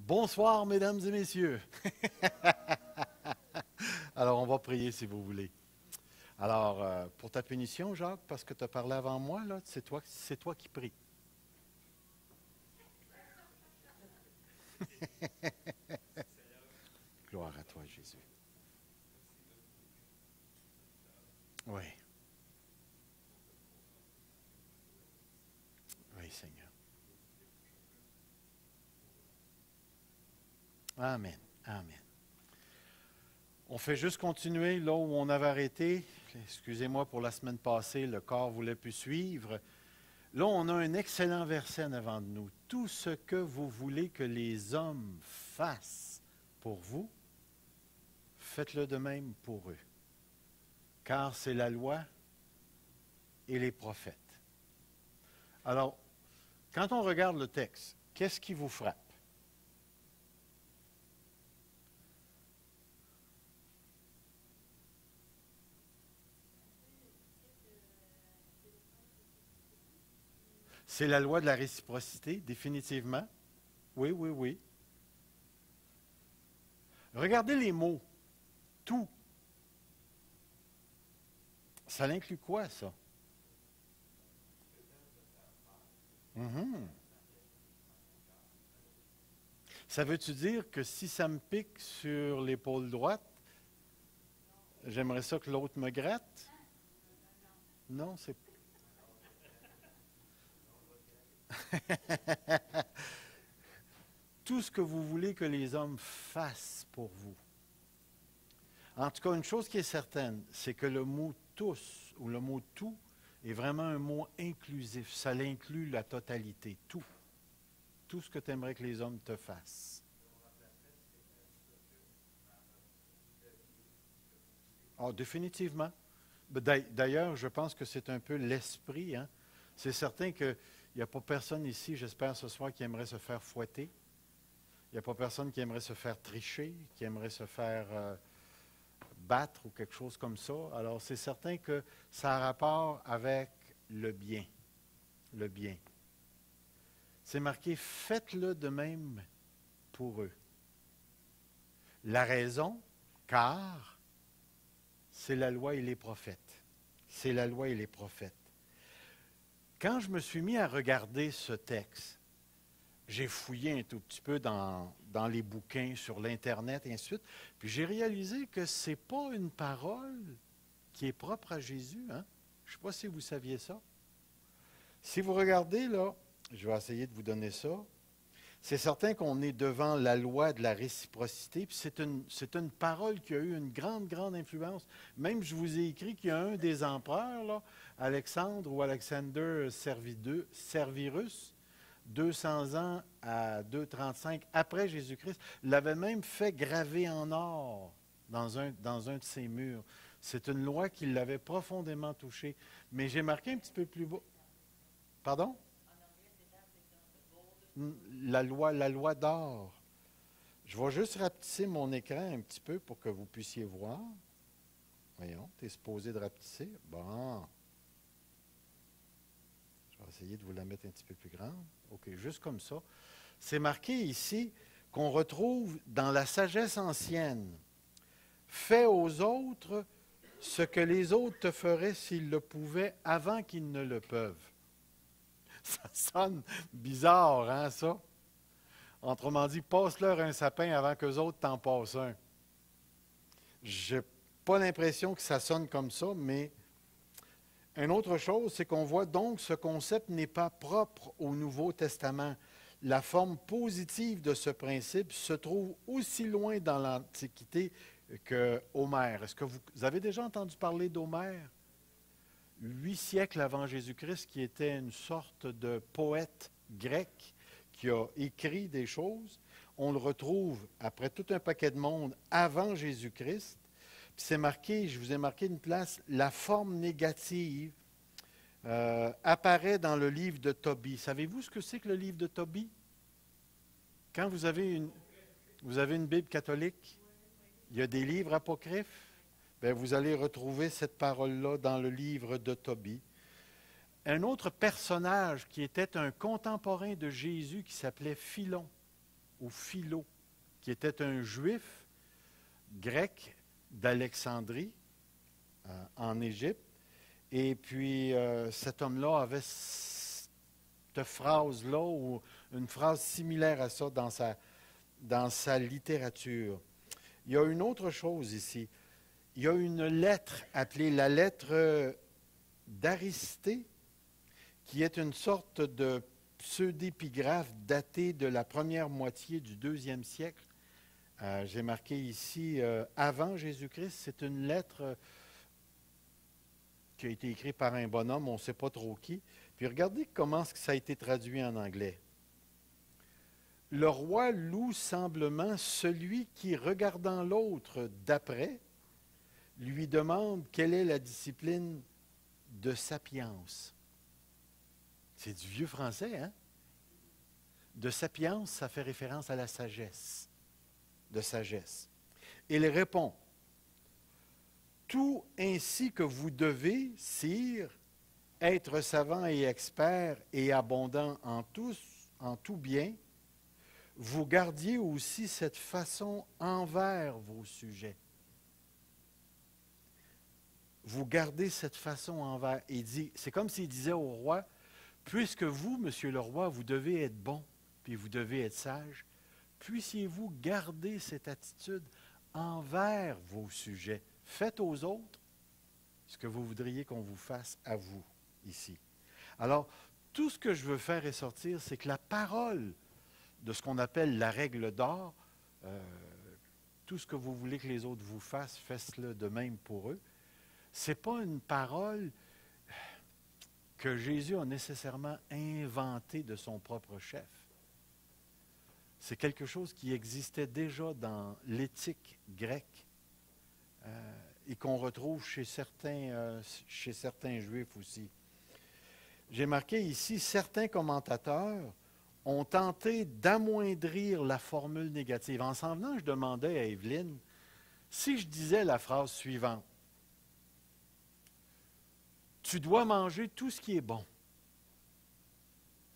Bonsoir, mesdames et messieurs. Alors, on va prier si vous voulez. Alors, pour ta punition, Jacques, parce que tu as parlé avant moi, là, c'est toi qui pries. Gloire à toi, Jésus. Oui. Oui, Seigneur. Amen. Amen. On fait juste continuer là où on avait arrêté. Excusez-moi pour la semaine passée, le corps ne voulait plus suivre. Là, on a un excellent verset en avant de nous. Tout ce que vous voulez que les hommes fassent pour vous, faites-le de même pour eux. Car c'est la loi et les prophètes. Alors, quand on regarde le texte, qu'est-ce qui vous frappe? C'est la loi de la réciprocité, définitivement. Oui, oui, oui. Regardez les mots. Tout. Ça l'inclut quoi, ça? Mhm. Ça veut-tu dire que si ça me pique sur l'épaule droite, j'aimerais ça que l'autre me gratte? Non, c'est... Tout ce que vous voulez que les hommes fassent pour vous. En tout cas, une chose qui est certaine, c'est que le mot tous ou le mot tout est vraiment un mot inclusif. Ça l'inclut la totalité, tout. Tout ce que tu aimerais que les hommes te fassent. Ah, définitivement. D'ailleurs, je pense que c'est un peu l'esprit. Hein? C'est certain qu'il n'y a pas personne ici, j'espère ce soir, qui aimerait se faire fouetter. Il n'y a pas personne qui aimerait se faire tricher, qui aimerait se faire battre ou quelque chose comme ça. Alors, c'est certain que ça a rapport avec le bien. Le bien. C'est marqué, faites-le de même pour eux. La raison, car c'est la loi et les prophètes. C'est la loi et les prophètes. Quand je me suis mis à regarder ce texte, j'ai fouillé un tout petit peu dans les bouquins, sur l'Internet, et ainsi de suite, puis j'ai réalisé que ce n'est pas une parole qui est propre à Jésus. Hein? Je ne sais pas si vous saviez ça. Si vous regardez, là, je vais essayer de vous donner ça. C'est certain qu'on est devant la loi de la réciprocité, puis c'est une parole qui a eu une grande, grande influence. Même, je vous ai écrit qu'il y a un des empereurs, là, Alexandre ou Alexander Servirus, 200 ans à 235 après Jésus-Christ, l'avait même fait graver en or dans un de ses murs. C'est une loi qui l'avait profondément touché. Mais j'ai marqué un petit peu plus bas. Pardon? La loi d'or. Je vais juste rapetisser mon écran un petit peu pour que vous puissiez voir. Voyons, tu es supposé de rapetisser. Bon. Je vais essayer de vous la mettre un petit peu plus grande. OK, juste comme ça. C'est marqué ici qu'on retrouve dans la sagesse ancienne. Fais aux autres ce que les autres te feraient s'ils le pouvaient avant qu'ils ne le peuvent. Ça sonne bizarre, hein, ça? Autrement dit, passe-leur un sapin avant qu'eux autres t'en passent un. Je n'ai pas l'impression que ça sonne comme ça, mais une autre chose, c'est qu'on voit donc ce concept n'est pas propre au Nouveau Testament. La forme positive de ce principe se trouve aussi loin dans l'Antiquité que Homère. Est-ce que vous avez déjà entendu parler d'Homère? 8 siècles avant Jésus-Christ, qui était une sorte de poète grec qui a écrit des choses. On le retrouve après tout un paquet de monde avant Jésus-Christ. Puis c'est marqué, je vous ai marqué une place, la forme négative apparaît dans le livre de Tobie. Savez-vous ce que c'est que le livre de Tobie? Quand vous avez une Bible catholique, il y a des livres apocryphes. Bien, vous allez retrouver cette parole-là dans le livre de Tobie. Un autre personnage qui était un contemporain de Jésus qui s'appelait Philon. ou Philo, qui était un juif grec d'Alexandrie, en Égypte. Et puis, cet homme-là avait cette phrase-là, ou une phrase similaire à ça dans sa littérature. Il y a une autre chose ici. Il y a une lettre appelée la lettre d'Aristée, qui est une sorte de pseudépigraphe datée de la première moitié du 2e siècle. J'ai marqué ici avant Jésus-Christ. C'est une lettre qui a été écrite par un bonhomme, on ne sait pas trop qui. Puis regardez comment ça a été traduit en anglais. Le roi loue semblement celui qui, regardant l'autre d'après, lui demande quelle est la discipline de sapience. C'est du vieux français, hein? De sapience, ça fait référence à la sagesse. De sagesse. Il répond, tout ainsi que vous devez, sire, être savant et expert et abondant en tout bien, vous gardiez aussi cette façon envers vos sujets. Vous gardez cette façon envers. C'est comme s'il disait au roi, puisque vous, monsieur le roi, vous devez être bon, puis vous devez être sage, puissiez-vous garder cette attitude envers vos sujets. Faites aux autres ce que vous voudriez qu'on vous fasse à vous, ici. Alors, tout ce que je veux faire ressortir, c'est que la parole de ce qu'on appelle la règle d'or, tout ce que vous voulez que les autres vous fassent, faites-le de même pour eux. Ce n'est pas une parole que Jésus a nécessairement inventée de son propre chef. C'est quelque chose qui existait déjà dans l'éthique grecque et qu'on retrouve chez certains Juifs aussi. J'ai marqué ici, certains commentateurs ont tenté d'amoindrir la formule négative. En s'en venant, je demandais à Evelyne, si je disais la phrase suivante, « Tu dois manger tout ce qui est bon. »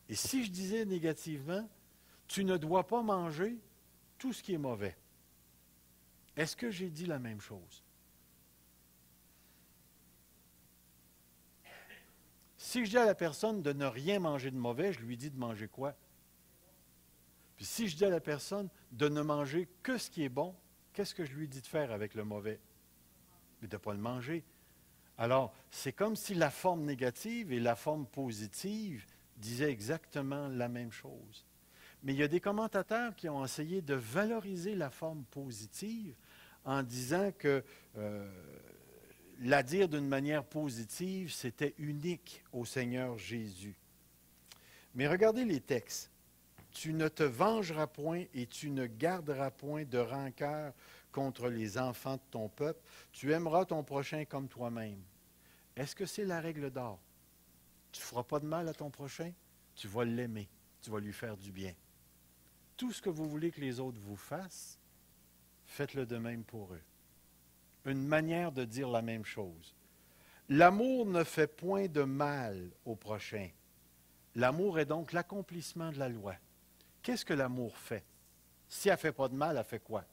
Et si je disais négativement, « Tu ne dois pas manger tout ce qui est mauvais. » Est-ce que j'ai dit la même chose? Si je dis à la personne de ne rien manger de mauvais, je lui dis de manger quoi? Puis si je dis à la personne de ne manger que ce qui est bon, qu'est-ce que je lui dis de faire avec le mauvais? Mais de ne pas le manger. Alors, c'est comme si la forme négative et la forme positive disaient exactement la même chose. Mais il y a des commentateurs qui ont essayé de valoriser la forme positive en disant que la dire d'une manière positive, c'était unique au Seigneur Jésus. Mais regardez les textes. Tu ne te vengeras point et tu ne garderas point de rancœur contre les enfants de ton peuple. Tu aimeras ton prochain comme toi-même. Est-ce que c'est la règle d'or? Tu ne feras pas de mal à ton prochain, tu vas l'aimer, tu vas lui faire du bien. Tout ce que vous voulez que les autres vous fassent, faites-le de même pour eux. Une manière de dire la même chose. L'amour ne fait point de mal au prochain. L'amour est donc l'accomplissement de la loi. Qu'est-ce que l'amour fait? Si elle ne fait pas de mal, elle fait quoi?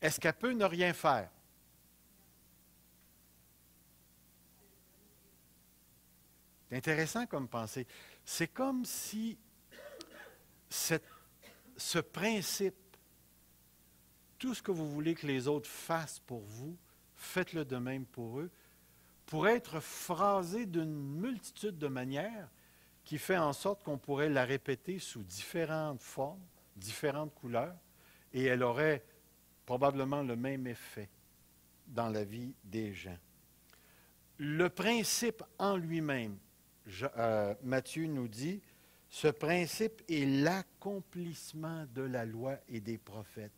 Est-ce qu'elle peut ne rien faire? C'est intéressant comme pensée. C'est comme si ce principe, tout ce que vous voulez que les autres fassent pour vous, faites-le de même pour eux, pourrait être phrasé d'une multitude de manières qui fait en sorte qu'on pourrait la répéter sous différentes formes, différentes couleurs, et elle aurait probablement le même effet dans la vie des gens. Le principe en lui-même, Matthieu nous dit, ce principe est l'accomplissement de la loi et des prophètes.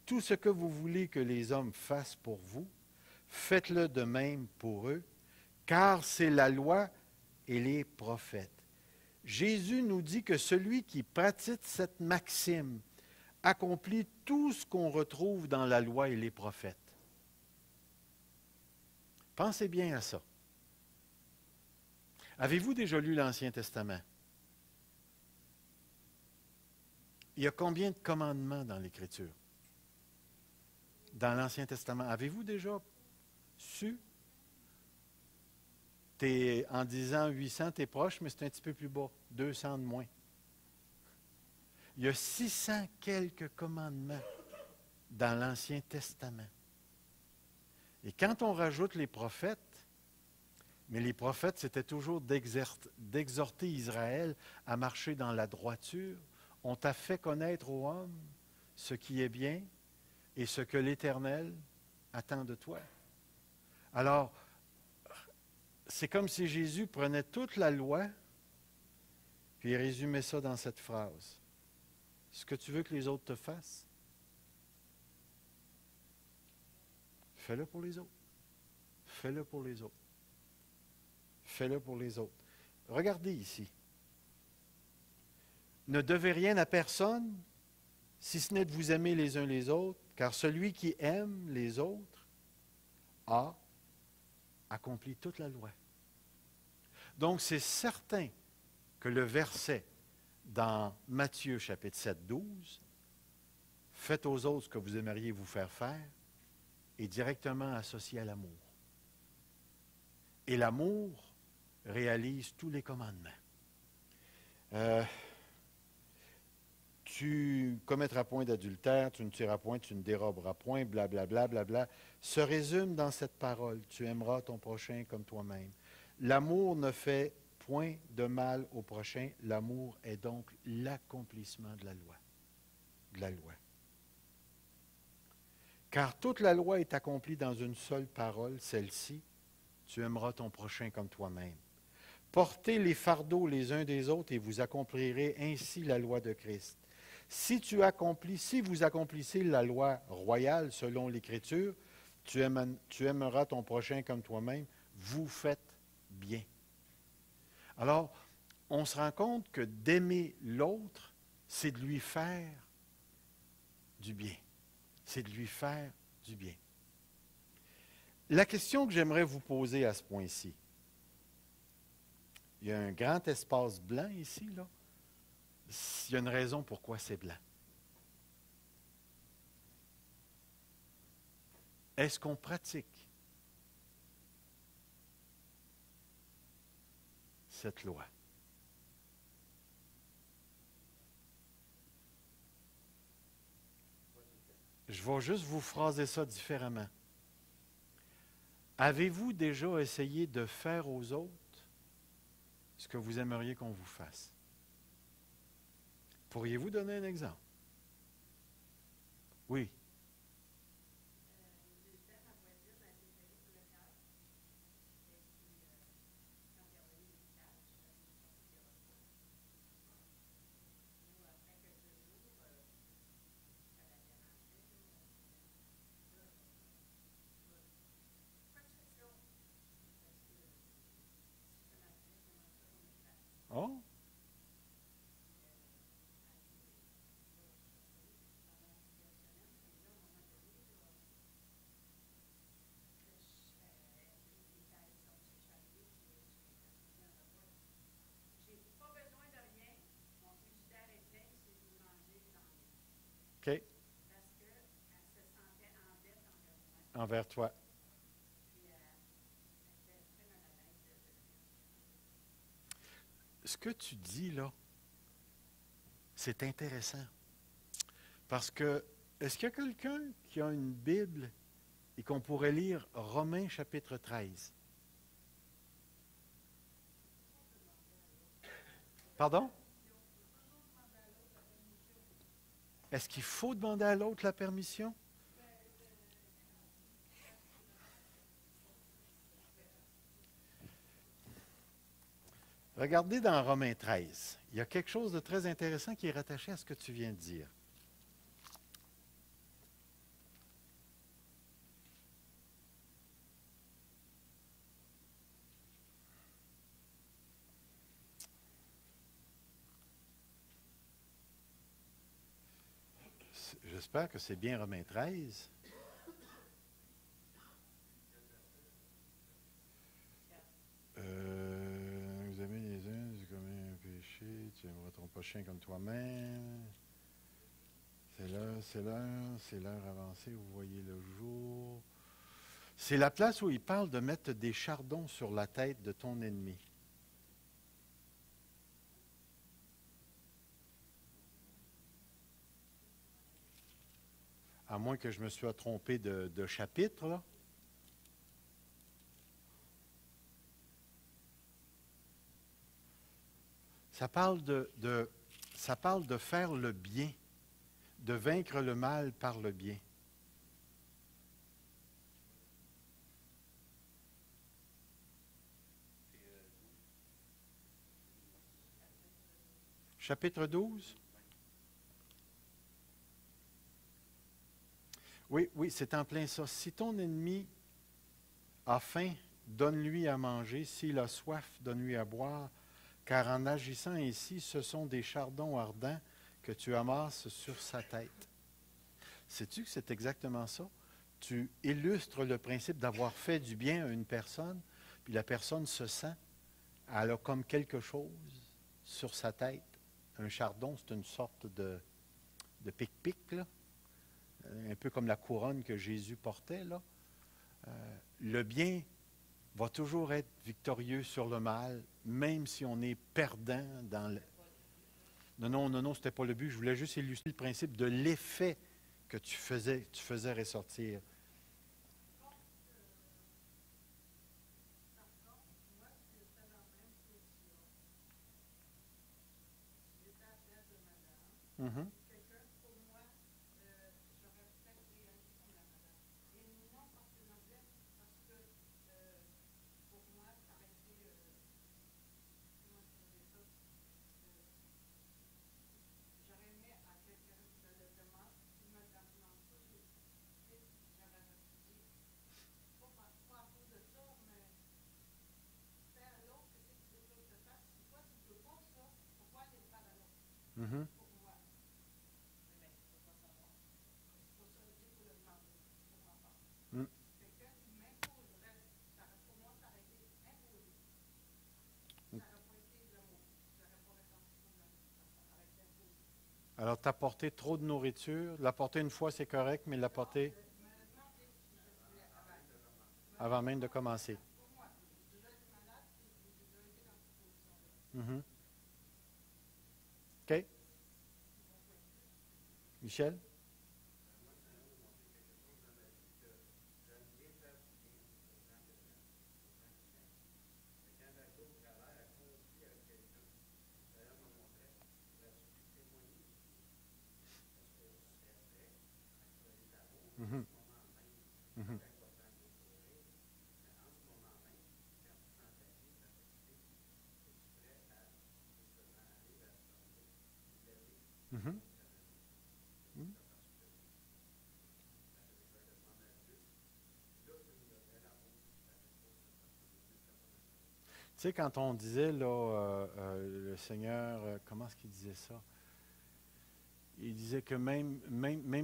Tout ce que vous voulez que les hommes fassent pour vous, faites-le de même pour eux, car c'est la loi et les prophètes. Jésus nous dit que celui qui pratique cette maxime accomplit tout ce qu'on retrouve dans la loi et les prophètes. Pensez bien à ça. Avez-vous déjà lu l'Ancien Testament? Il y a combien de commandements dans l'Écriture? Dans l'Ancien Testament. Avez-vous déjà su? En disant 800, tu es proche, mais c'est un petit peu plus bas. 200 de moins. Il y a 600 quelques commandements dans l'Ancien Testament. Et quand on rajoute les prophètes, mais les prophètes, c'était toujours d'exhorter Israël à marcher dans la droiture. On t'a fait connaître aux hommes ce qui est bien et ce que l'Éternel attend de toi. Alors, c'est comme si Jésus prenait toute la loi, puis il résumait ça dans cette phrase. Ce que tu veux que les autres te fassent, fais-le pour les autres. Fais-le pour les autres. Fais-le pour les autres. Regardez ici. Ne devez rien à personne, si ce n'est de vous aimer les uns les autres, car celui qui aime les autres a accompli toute la loi. Donc, c'est certain que le verset dans Matthieu chapitre 7, 12, « Faites aux autres ce que vous aimeriez vous faire faire », est directement associé à l'amour. Et l'amour réalise tous les commandements. Tu ne commettras point d'adultère, tu ne tueras point, tu ne déroberas point, blablabla, blablabla, se résume dans cette parole. Tu aimeras ton prochain comme toi-même. L'amour ne fait point de mal au prochain. L'amour est donc l'accomplissement de la loi. De la loi. Car toute la loi est accomplie dans une seule parole, celle-ci, tu aimeras ton prochain comme toi-même. Portez les fardeaux les uns des autres et vous accomplirez ainsi la loi de Christ. Si vous accomplissez la loi royale selon l'Écriture, tu aimeras ton prochain comme toi-même, vous faites bien. Alors, on se rend compte que d'aimer l'autre, c'est de lui faire du bien. C'est de lui faire du bien. La question que j'aimerais vous poser à ce point-ci, il y a un grand espace blanc ici, là. Il y a une raison pourquoi c'est blanc. Est-ce qu'on pratique cette loi? Je vais juste vous phraser ça différemment. Avez-vous déjà essayé de faire aux autres ce que vous aimeriez qu'on vous fasse? Pourriez-vous donner un exemple? Oui. Oh? OK. Envers toi. Ce que tu dis là, c'est intéressant. Parce que, est-ce qu'il y a quelqu'un qui a une Bible et qu'on pourrait lire Romains chapitre 13? Pardon? Est-ce qu'il faut demander à l'autre la permission? Regardez dans Romains 13. Il y a quelque chose de très intéressant qui est rattaché à ce que tu viens de dire. J'espère que c'est bien Romains 13. Vous aimez les uns comme un péché, tu aimeras ton prochain comme toi-même. c'est l'heure avancée, vous voyez le jour. C'est la place où il parle de mettre des chardons sur la tête de ton ennemi. À moins que je me sois trompé de chapitre, là. Ça parle ça parle de faire le bien, de vaincre le mal par le bien. Chapitre 12? Oui, oui, c'est en plein ça. Si ton ennemi a faim, donne-lui à manger. S'il a soif, donne-lui à boire. Car en agissant ainsi, ce sont des chardons ardents que tu amasses sur sa tête. Sais-tu que c'est exactement ça? Tu illustres le principe d'avoir fait du bien à une personne, puis la personne se sent, elle a comme quelque chose sur sa tête. Un chardon, c'est une sorte de pic-pic, là. Un peu comme la couronne que Jésus portait, là. Le bien va toujours être victorieux sur le mal, même si on est perdant dans le... Non, ce n'était pas le but. Je voulais juste illustrer le principe de l'effet que tu faisais ressortir. Mhm. Mhm. Mm. Alors, t'apporter trop de nourriture, l'apporter une fois, c'est correct, mais l'apporter avant même de commencer. Mhm. OK? Michel? Mhm. Mhm. Mhm. Mhm. Tu sais, quand on disait, là, le Seigneur, comment est-ce qu'il disait ça? Il disait que même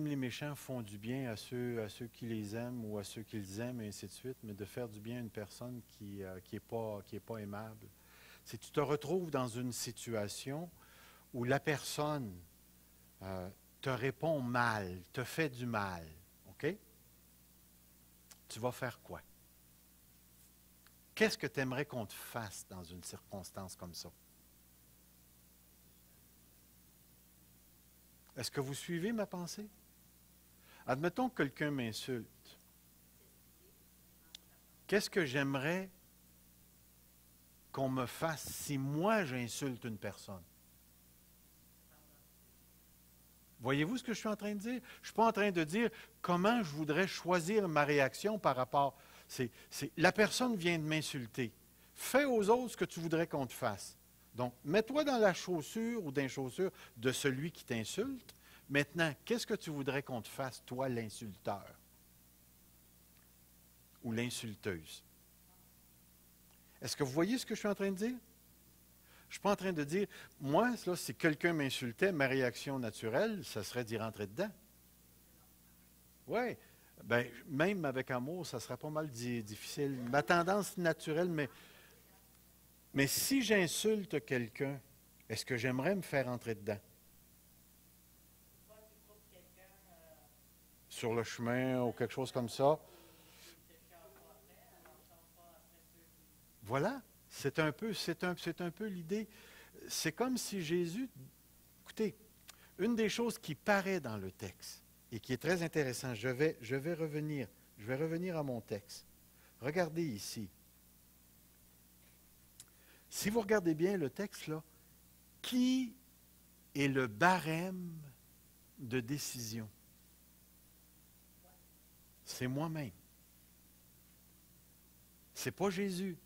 les méchants font du bien à ceux qui les aiment ou à ceux qu'ils aiment, et ainsi de suite, mais de faire du bien à une personne qui est pas aimable. Si tu te retrouves dans une situation où la personne euh, te répond mal, te fait du mal, OK? Tu vas faire quoi? Qu'est-ce que tu aimerais qu'on te fasse dans une circonstance comme ça? Est-ce que vous suivez ma pensée? Admettons que quelqu'un m'insulte. Qu'est-ce que j'aimerais qu'on me fasse si moi j'insulte une personne? Voyez-vous ce que je suis en train de dire? Je ne suis pas en train de dire comment je voudrais choisir ma réaction par rapport. La personne vient de m'insulter. Fais aux autres ce que tu voudrais qu'on te fasse. Donc, mets-toi dans la chaussure ou dans les chaussures de celui qui t'insulte. Maintenant, qu'est-ce que tu voudrais qu'on te fasse, toi, l'insulteur ou l'insulteuse? Est-ce que vous voyez ce que je suis en train de dire? Je ne suis pas en train de dire, moi, là, si quelqu'un m'insultait, ma réaction naturelle, ça serait d'y rentrer dedans. Oui. Ben, même avec amour, ça serait pas mal difficile. Ma tendance naturelle, mais si j'insulte quelqu'un, est-ce que j'aimerais me faire entrer dedans? sur le chemin ou quelque chose comme ça. Voilà, c'est un peu l'idée. C'est comme si Jésus, écoutez, une des choses qui paraît dans le texte et qui est très intéressant, je vais revenir à mon texte. Regardez ici. Si vous regardez bien le texte, là, qui est le barème de décision? C'est moi-même. C'est pas Jésus.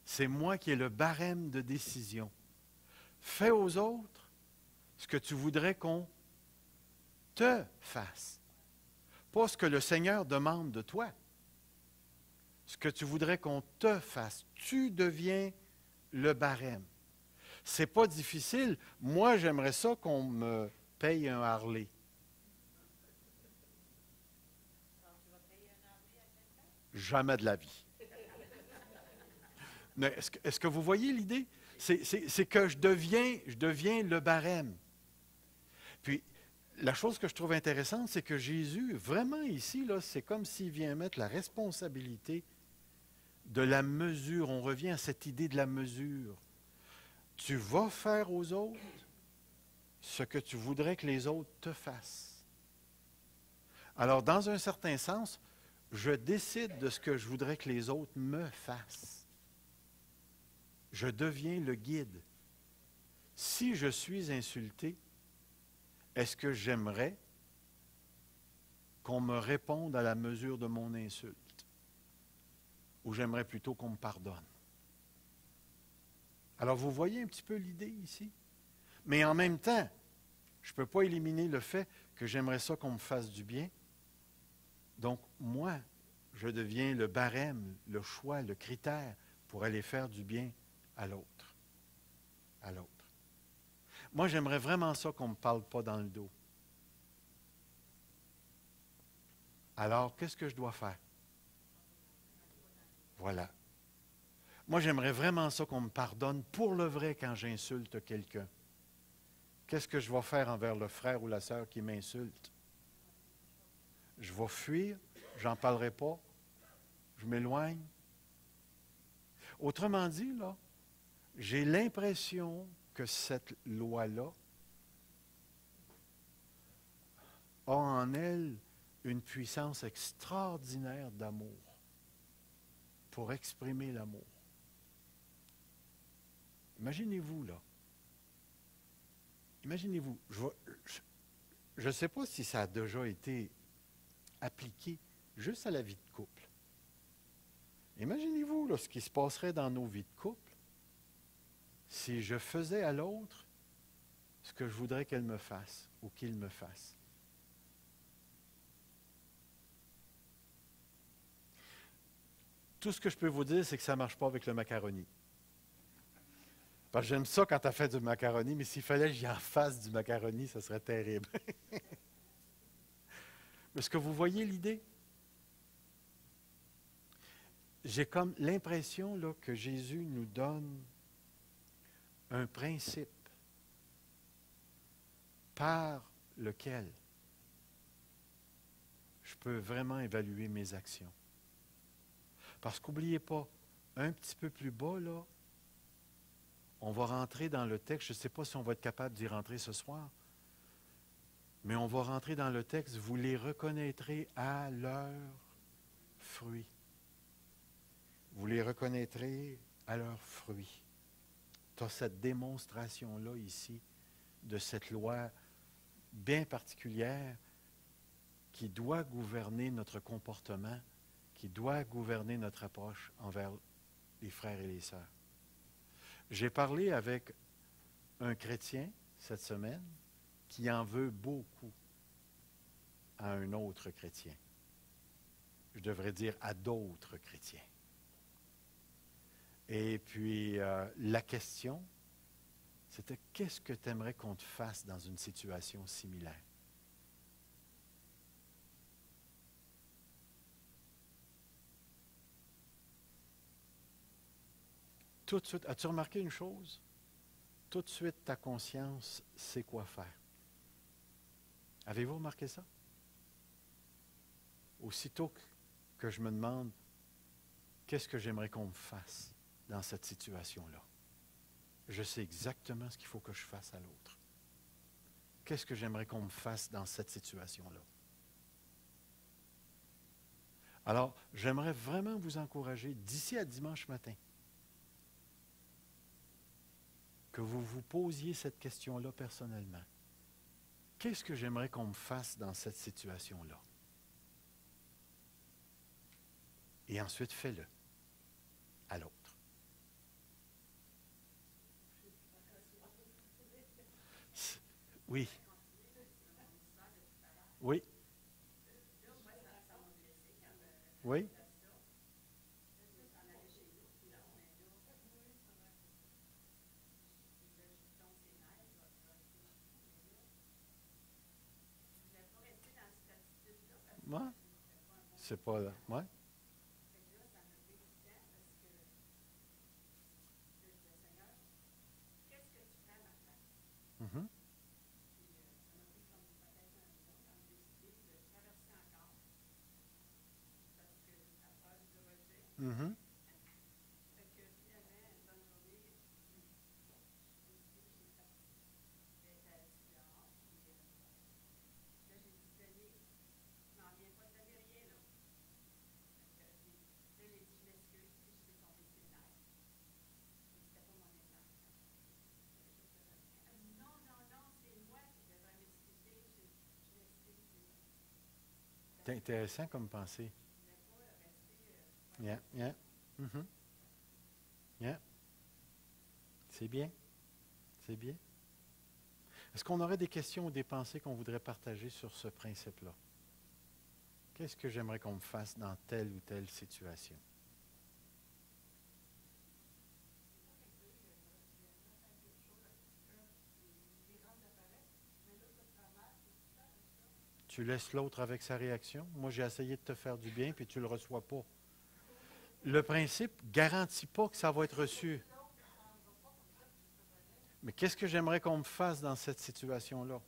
C'est moi qui ai le barème de décision. Fais aux autres ce que tu voudrais qu'on te fasse. Pas ce que le Seigneur demande de toi. Ce que tu voudrais qu'on te fasse. Tu deviens le barème. C'est pas difficile. Moi, j'aimerais ça qu'on me paye un Harley. Jamais de la vie. Mais est-ce que vous voyez l'idée? C'est que je deviens le barème. Puis, la chose que je trouve intéressante, c'est que Jésus, vraiment ici, là, c'est comme s'il vient mettre la responsabilité de la mesure. On revient à cette idée de la mesure. Tu vas faire aux autres ce que tu voudrais que les autres te fassent. Alors, dans un certain sens, je décide de ce que je voudrais que les autres me fassent. Je deviens le guide. Si je suis insulté, est-ce que j'aimerais qu'on me réponde à la mesure de mon insulte? Ou j'aimerais plutôt qu'on me pardonne? Alors, vous voyez un petit peu l'idée ici? Mais en même temps, je ne peux pas éliminer le fait que j'aimerais ça qu'on me fasse du bien. Donc, moi, je deviens le barème, le choix, le critère pour aller faire du bien à l'autre. À l'autre. Moi, j'aimerais vraiment ça qu'on ne me parle pas dans le dos. Alors, qu'est-ce que je dois faire? Voilà. Moi, j'aimerais vraiment ça qu'on me pardonne pour le vrai quand j'insulte quelqu'un. Qu'est-ce que je vais faire envers le frère ou la sœur qui m'insulte? Je vais fuir, j'en parlerai pas, je m'éloigne. Autrement dit, là, j'ai l'impression que cette loi-là a en elle une puissance extraordinaire d'amour pour exprimer l'amour. Imaginez-vous, là. Imaginez-vous, je ne sais pas si ça a déjà été appliqué juste à la vie de couple. Imaginez-vous là, ce qui se passerait dans nos vies de couple si je faisais à l'autre ce que je voudrais qu'elle me fasse ou qu'il me fasse. Tout ce que je peux vous dire, c'est que ça ne marche pas avec le macaroni. Parce que j'aime ça quand tu as fait du macaroni, mais s'il fallait que j'y en fasse du macaroni, ça serait terrible. Est-ce que vous voyez l'idée? J'ai comme l'impression là, que Jésus nous donne un principe par lequel je peux vraiment évaluer mes actions. Parce qu'oubliez pas, un petit peu plus bas, là, on va rentrer dans le texte. Je ne sais pas si on va être capable d'y rentrer ce soir, mais on va rentrer dans le texte. Vous les reconnaîtrez à leurs fruits. Vous les reconnaîtrez à leurs fruits. Tu as cette démonstration-là ici de cette loi bien particulière qui doit gouverner notre comportement, qui doit gouverner notre approche envers les frères et les sœurs. J'ai parlé avec un chrétien cette semaine qui en veut beaucoup à un autre chrétien. Je devrais dire à d'autres chrétiens. Et puis, la question, c'était qu'est-ce que tu aimerais qu'on te fasse dans une situation similaire? Tout de suite, as-tu remarqué une chose? Tout de suite, ta conscience sait quoi faire. Avez-vous remarqué ça? Aussitôt que je me demande qu'est-ce que j'aimerais qu'on me fasse dans cette situation-là, je sais exactement ce qu'il faut que je fasse à l'autre. Qu'est-ce que j'aimerais qu'on me fasse dans cette situation-là? Alors, j'aimerais vraiment vous encourager, d'ici à dimanche matin, que vous vous posiez cette question-là personnellement. Qu'est-ce que j'aimerais qu'on me fasse dans cette situation-là? Et ensuite, fais-le à l'autre. Oui. Oui. Oui. Moi, c'est pas là. Ouais. Mhm. Mhm. C'est intéressant comme pensée. Yeah, yeah. Mhm. Yeah. C'est bien. C'est bien. Est-ce qu'on aurait des questions ou des pensées qu'on voudrait partager sur ce principe-là? Qu'est-ce que j'aimerais qu'on me fasse dans telle ou telle situation? Tu laisses l'autre avec sa réaction. Moi, j'ai essayé de te faire du bien, puis tu ne le reçois pas. Le principe ne garantit pas que ça va être reçu. Mais qu'est-ce que j'aimerais qu'on me fasse dans cette situation-là?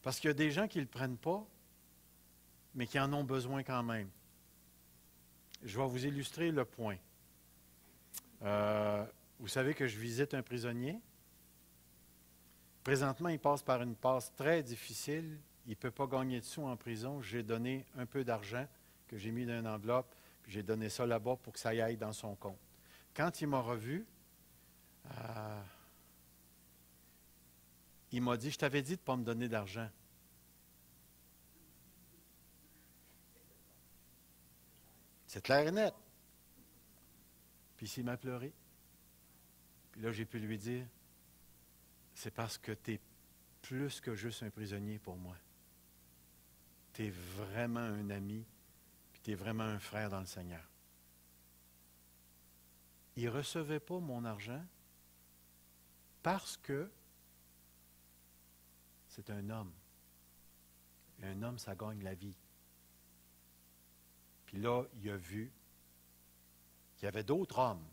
Parce qu'il y a des gens qui ne le prennent pas, mais qui en ont besoin quand même. Je vais vous illustrer le point. Vous savez que je visite un prisonnier. Présentement, il passe par une passe très difficile. Il ne peut pas gagner de sous en prison. J'ai donné un peu d'argent que j'ai mis dans une enveloppe, puis j'ai donné ça là-bas pour que ça y aille dans son compte. Quand il m'a revu, il m'a dit, « Je t'avais dit de ne pas me donner d'argent. » C'est clair et net. Puis il m'a pleuré. Puis là, j'ai pu lui dire, c'est parce que tu es plus que juste un prisonnier pour moi. Tu es vraiment un ami, puis tu es vraiment un frère dans le Seigneur. Il ne recevait pas mon argent parce que c'est un homme. Et un homme, ça gagne la vie. Puis là, il a vu qu'il y avait d'autres hommes.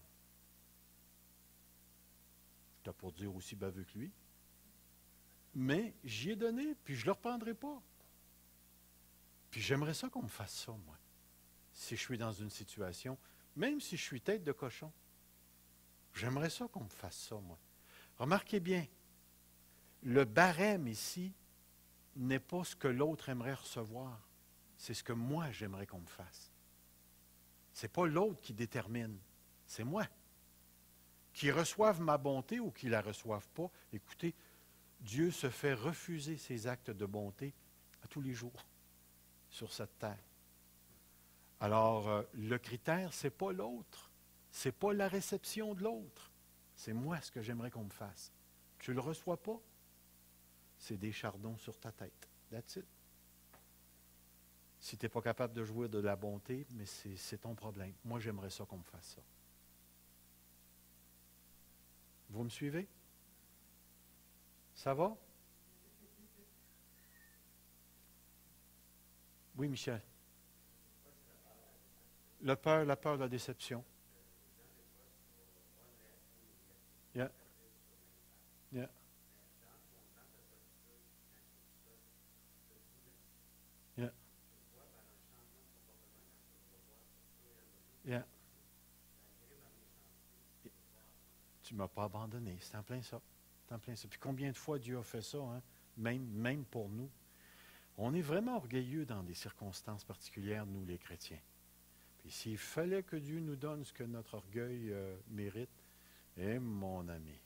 Je t'ai pour dire aussi baveux que lui. Mais j'y ai donné, puis je ne le reprendrai pas. Puis j'aimerais ça qu'on me fasse ça, moi. Si je suis dans une situation, même si je suis tête de cochon. J'aimerais ça qu'on me fasse ça, moi. Remarquez bien, le barème ici n'est pas ce que l'autre aimerait recevoir. C'est ce que moi, j'aimerais qu'on me fasse. Ce n'est pas l'autre qui détermine, c'est moi. Qu'il reçoive ma bonté ou qu'il ne la reçoive pas, écoutez, Dieu se fait refuser ses actes de bonté à tous les jours sur cette terre. Alors, le critère, ce n'est pas l'autre. Ce n'est pas la réception de l'autre. C'est moi ce que j'aimerais qu'on me fasse. Tu ne le reçois pas, c'est des chardons sur ta tête. That's it. Si tu n'es pas capable de jouir de la bonté, mais c'est ton problème. Moi, j'aimerais ça qu'on me fasse ça. Vous me suivez? Ça va? Oui, Michel. La peur de la déception. Yeah. Yeah. Tu ne m'as pas abandonné. C'est en plein ça. C'est en plein ça. Puis combien de fois Dieu a fait ça, hein? Même pour nous. On est vraiment orgueilleux dans des circonstances particulières, nous les chrétiens. Puis s'il fallait que Dieu nous donne ce que notre orgueil mérite, mon ami.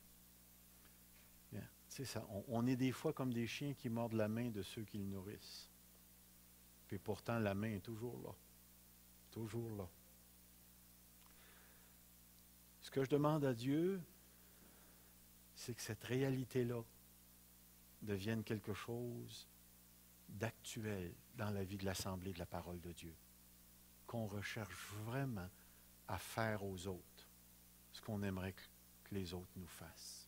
Bien, c'est ça. On est des fois comme des chiens qui mordent la main de ceux qui le nourrissent. Puis pourtant, la main est toujours là. Toujours là. Ce que je demande à Dieu, c'est que cette réalité-là devienne quelque chose d'actuel dans la vie de l'Assemblée de la parole de Dieu. Qu'on recherche vraiment à faire aux autres ce qu'on aimerait que les autres nous fassent.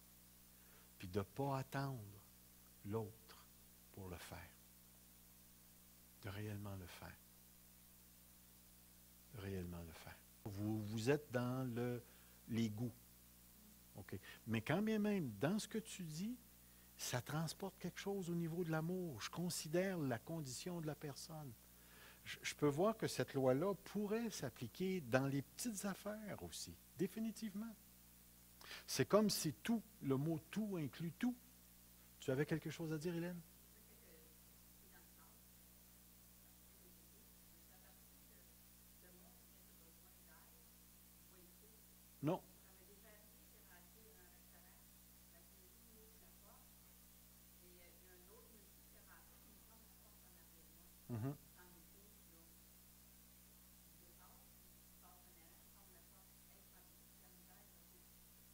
Puis de ne pas attendre l'autre pour le faire. De réellement le faire. De réellement le faire. Vous êtes dans les goûts. OK. Mais quand bien même, dans ce que tu dis, ça transporte quelque chose au niveau de l'amour. Je considère la condition de la personne. Je peux voir que cette loi-là pourrait s'appliquer dans les petites affaires aussi, définitivement. C'est comme si tout, le mot tout inclut tout. Tu avais quelque chose à dire, Hélène? Non. Mm-hmm.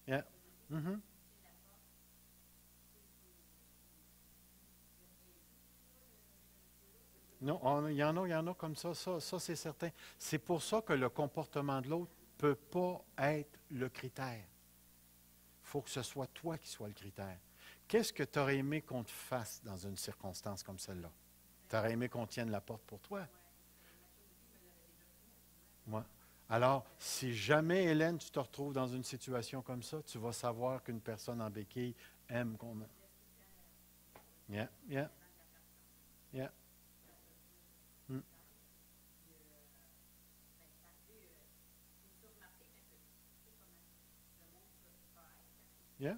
Yeah. Mm-hmm. Non, il y en a comme ça, ça c'est certain. C'est pour ça que le comportement de l'autre ne peut pas être le critère. Il faut que ce soit toi qui sois le critère. Qu'est-ce que tu aurais aimé qu'on te fasse dans une circonstance comme celle-là? Tu aurais aimé qu'on tienne la porte pour toi? Moi. Alors, si jamais, Hélène, tu te retrouves dans une situation comme ça, tu vas savoir qu'une personne en béquille aime qu'on... Yeah, yeah, yeah. Mm. Yeah.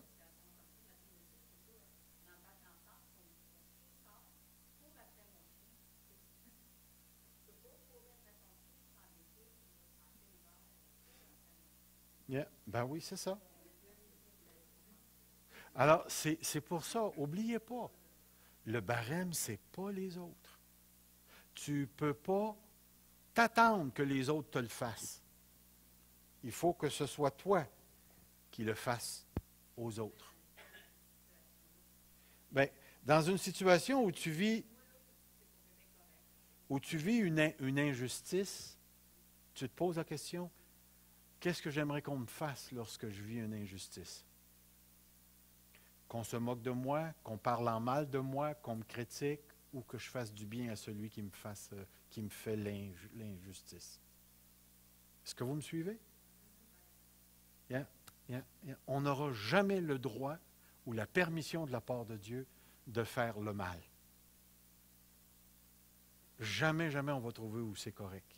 Yeah. Ben oui, c'est ça. Alors, c'est pour ça, n'oubliez pas, le barème, ce n'est pas les autres. Tu ne peux pas t'attendre que les autres te le fassent. Il faut que ce soit toi qui le fasses aux autres. Bien, dans une situation où tu vis une injustice, tu te poses la question, qu'est-ce que j'aimerais qu'on me fasse lorsque je vis une injustice? Qu'on se moque de moi, qu'on parle en mal de moi, qu'on me critique, ou que je fasse du bien à celui qui me fait l'injustice. Est-ce que vous me suivez? Yeah, yeah, yeah. On n'aura jamais le droit ou la permission de la part de Dieu de faire le mal. Jamais, jamais on va trouver où c'est correct.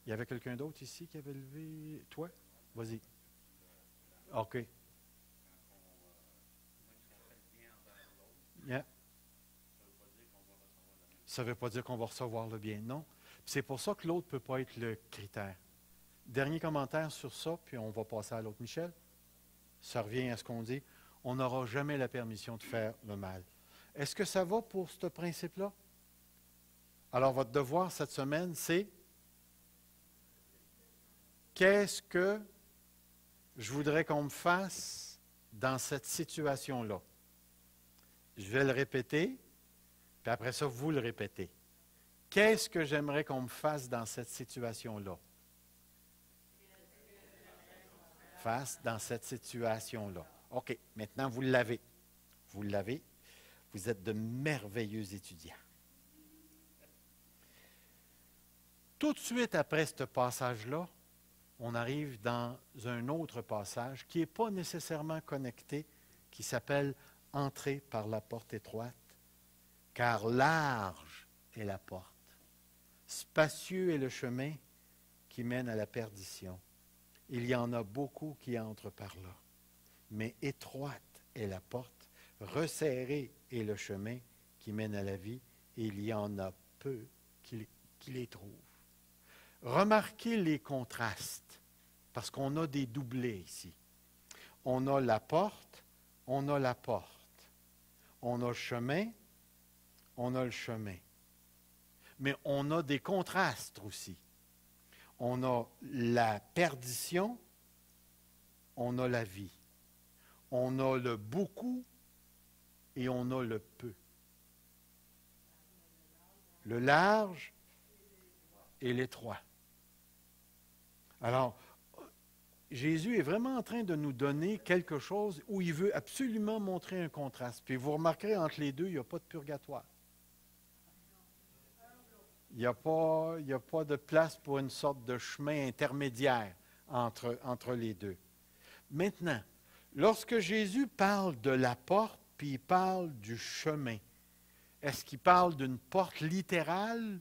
Il y avait quelqu'un d'autre ici qui avait levé... Toi? Vas-y. OK. Yeah. Ça ne veut pas dire qu'on va recevoir le bien, non. C'est pour ça que l'autre ne peut pas être le critère. Dernier commentaire sur ça, puis on va passer à l'autre. Michel, ça revient à ce qu'on dit. On n'aura jamais la permission de faire le mal. Est-ce que ça va pour ce principe-là? Alors, votre devoir cette semaine, c'est qu'est-ce que je voudrais qu'on me fasse dans cette situation-là? Je vais le répéter, puis après ça, vous le répétez. Qu'est-ce que j'aimerais qu'on me fasse dans cette situation-là? Face dans cette situation-là. OK, maintenant vous l'avez. Vous l'avez. Vous êtes de merveilleux étudiants. Tout de suite après ce passage-là, on arrive dans un autre passage qui n'est pas nécessairement connecté, qui s'appelle « Entrer par la porte étroite », car large est la porte, spacieux est le chemin qui mène à la perdition, Il y en a beaucoup qui entrent par là. Mais étroite est la porte, resserré est le chemin qui mène à la vie, et il y en a peu qui les trouvent. Remarquez les contrastes, parce qu'on a des doublés ici. On a la porte, on a la porte. On a le chemin, on a le chemin. Mais on a des contrastes aussi. On a la perdition, on a la vie. On a le beaucoup et on a le peu. Le large et l'étroit. Alors, Jésus est vraiment en train de nous donner quelque chose où il veut absolument montrer un contraste. Puis vous remarquerez, entre les deux, il n'y a pas de purgatoire. Il n'y a pas de place pour une sorte de chemin intermédiaire entre les deux. Maintenant, lorsque Jésus parle de la porte, puis il parle du chemin, est-ce qu'il parle d'une porte littérale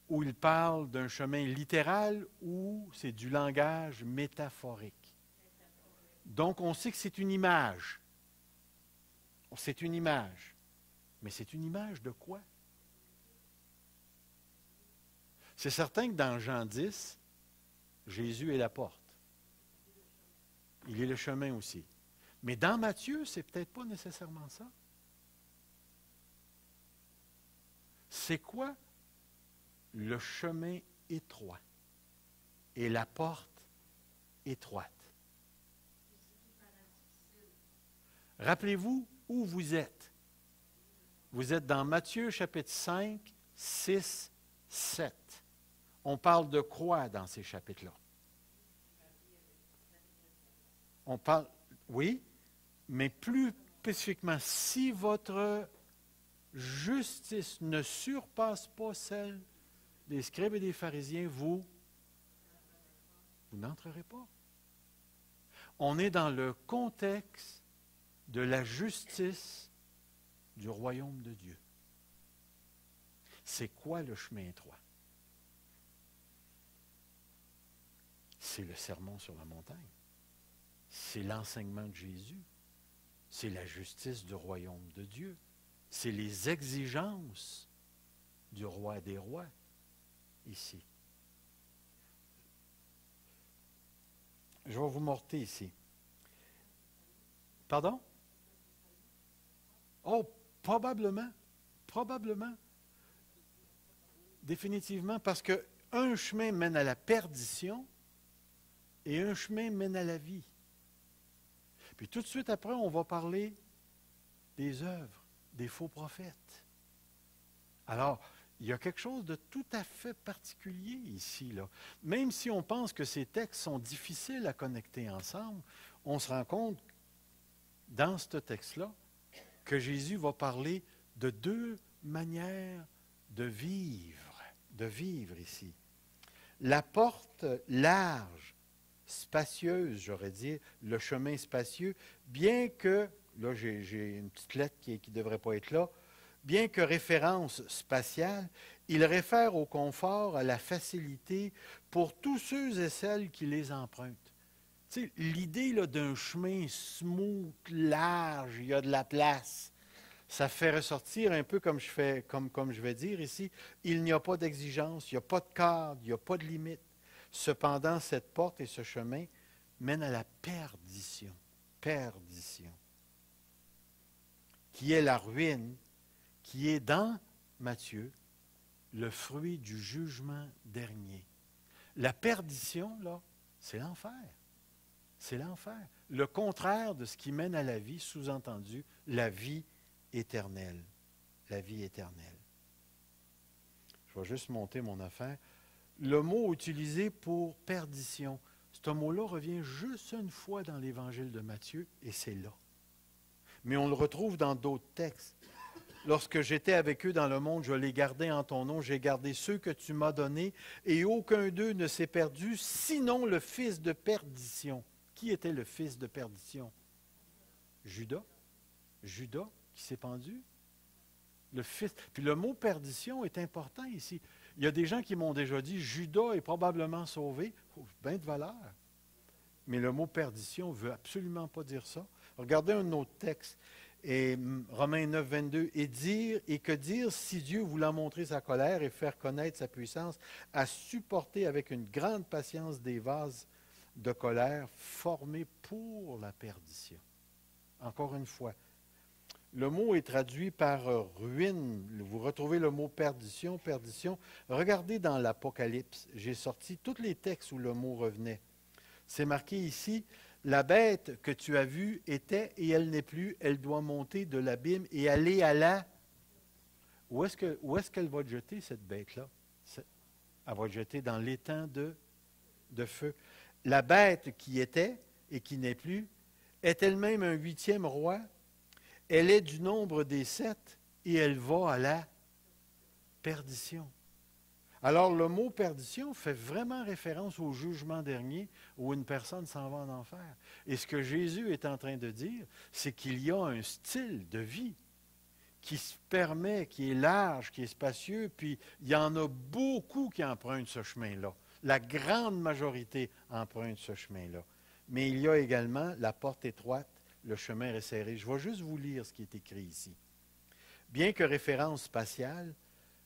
ou il parle d'un chemin littéral ou c'est du langage métaphorique? Donc, on sait que c'est une image. C'est une image. Mais c'est une image de quoi? C'est certain que dans Jean 10, Jésus est la porte. Il est le chemin aussi. Mais dans Matthieu, c'est peut-être pas nécessairement ça. C'est quoi le chemin étroit et la porte étroite? Rappelez-vous où vous êtes. Vous êtes dans Matthieu chapitre 5, 6, 7. On parle de quoi dans ces chapitres-là? On parle, oui, mais plus spécifiquement, si votre justice ne surpasse pas celle des scribes et des pharisiens, vous n'entrerez pas. On est dans le contexte de la justice du royaume de Dieu. C'est quoi le chemin étroit? C'est le sermon sur la montagne. C'est l'enseignement de Jésus. C'est la justice du royaume de Dieu. C'est les exigences du roi des rois, ici. Je vais vous morter ici. Pardon? Oh, probablement. Probablement. Définitivement, parce qu'un chemin mène à la perdition et un chemin mène à la vie. Puis tout de suite après, on va parler des œuvres, des faux prophètes. Alors, il y a quelque chose de tout à fait particulier ici, là. Même si on pense que ces textes sont difficiles à connecter ensemble, on se rend compte, dans ce texte-là, que Jésus va parler de deux manières de vivre ici. La porte large, spacieuse, j'aurais dit, le chemin spacieux, bien que, là j'ai une petite lettre qui ne devrait pas être là, bien que référence spatiale, il réfère au confort, à la facilité pour tous ceux et celles qui les empruntent. Tu sais, l'idée là, d'un chemin smooth, large, il y a de la place, ça fait ressortir un peu comme je vais dire ici, il n'y a pas d'exigence, il n'y a pas de cadre, il n'y a pas de limite. Cependant, cette porte et ce chemin mènent à la perdition, qui est la ruine, qui est dans Matthieu, le fruit du jugement dernier. La perdition, là, c'est l'enfer. C'est l'enfer. Le contraire de ce qui mène à la vie, sous-entendu, la vie éternelle. La vie éternelle. Je vais juste monter mon affaire. Le mot utilisé pour perdition, ce mot-là revient juste une fois dans l'Évangile de Matthieu, et c'est là. Mais on le retrouve dans d'autres textes. Lorsque j'étais avec eux dans le monde, je les gardais en ton nom, j'ai gardé ceux que tu m'as donnés, et aucun d'eux ne s'est perdu, sinon le fils de perdition. Qui était le fils de perdition? Judas. Judas qui s'est pendu. Le fils. Puis le mot perdition est important ici. Il y a des gens qui m'ont déjà dit, Judas est probablement sauvé. Oh, bien de valeur. Mais le mot perdition ne veut absolument pas dire ça. Regardez un autre texte. Et Romains 9, 22, et que dire si Dieu, voulant montrer sa colère et faire connaître sa puissance, a supporté avec une grande patience des vases de colère formés pour la perdition. Encore une fois, le mot est traduit par ruine. Vous retrouvez le mot perdition, perdition. Regardez dans l'Apocalypse, j'ai sorti tous les textes où le mot revenait. C'est marqué ici, la bête que tu as vue était et elle n'est plus, elle doit monter de l'abîme et aller à la... Où est-ce qu'elle va être jetée, cette bête-là? Elle va être jetée dans l'étang de feu. La bête qui était et qui n'est plus est elle-même un 8e roi. Elle est du nombre des 7 et elle va à la perdition. Alors, le mot perdition fait vraiment référence au jugement dernier où une personne s'en va en enfer. Et ce que Jésus est en train de dire, c'est qu'il y a un style de vie qui se permet, qui est large, qui est spacieux, puis il y en a beaucoup qui empruntent ce chemin-là. La grande majorité emprunte ce chemin-là. Mais il y a également la porte étroite, le chemin resserré. Je vais juste vous lire ce qui est écrit ici. Bien que référence spatiale,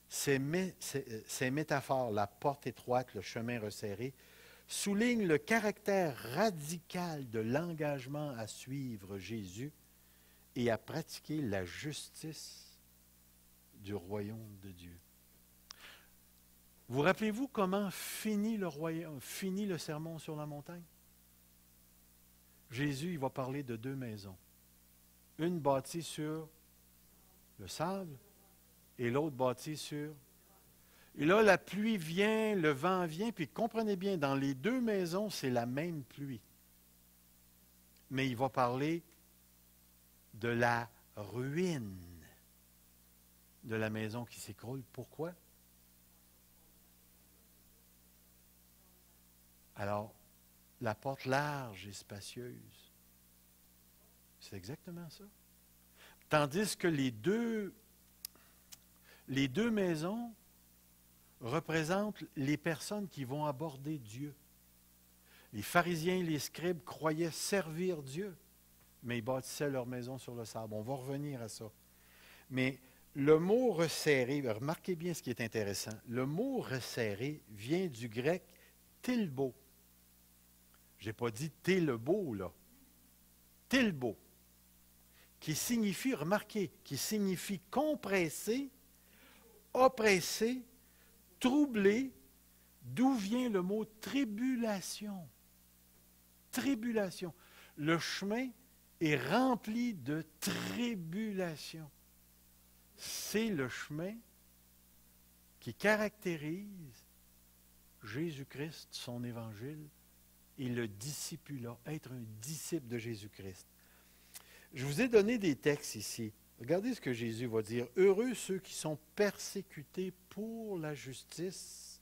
ces métaphores, la porte étroite, le chemin resserré, soulignent le caractère radical de l'engagement à suivre Jésus et à pratiquer la justice du royaume de Dieu. Vous rappelez-vous comment finit le sermon sur la montagne? Jésus, il va parler de 2 maisons. Une bâtie sur le sable et l'autre bâtie sur... Et là, la pluie vient, le vent vient, puis comprenez bien, dans les 2 maisons, c'est la même pluie. Mais il va parler de la ruine de la maison qui s'écroule. Pourquoi? Alors, la porte large et spacieuse, c'est exactement ça. Tandis que les deux maisons représentent les personnes qui vont aborder Dieu. Les pharisiens et les scribes croyaient servir Dieu, mais ils bâtissaient leur maison sur le sable. On va revenir à ça. Mais le mot resserré, remarquez bien ce qui est intéressant. Le mot resserré vient du grec tilbo. Je n'ai pas dit tilbo, là. Tilbo. Qui signifie, remarquez, qui signifie compresser, oppresser, troubler, d'où vient le mot tribulation. Tribulation. Le chemin est rempli de tribulation. C'est le chemin qui caractérise Jésus-Christ, son évangile, et le discipulat, être un disciple de Jésus-Christ. Je vous ai donné des textes ici. Regardez ce que Jésus va dire. « Heureux ceux qui sont persécutés pour la justice,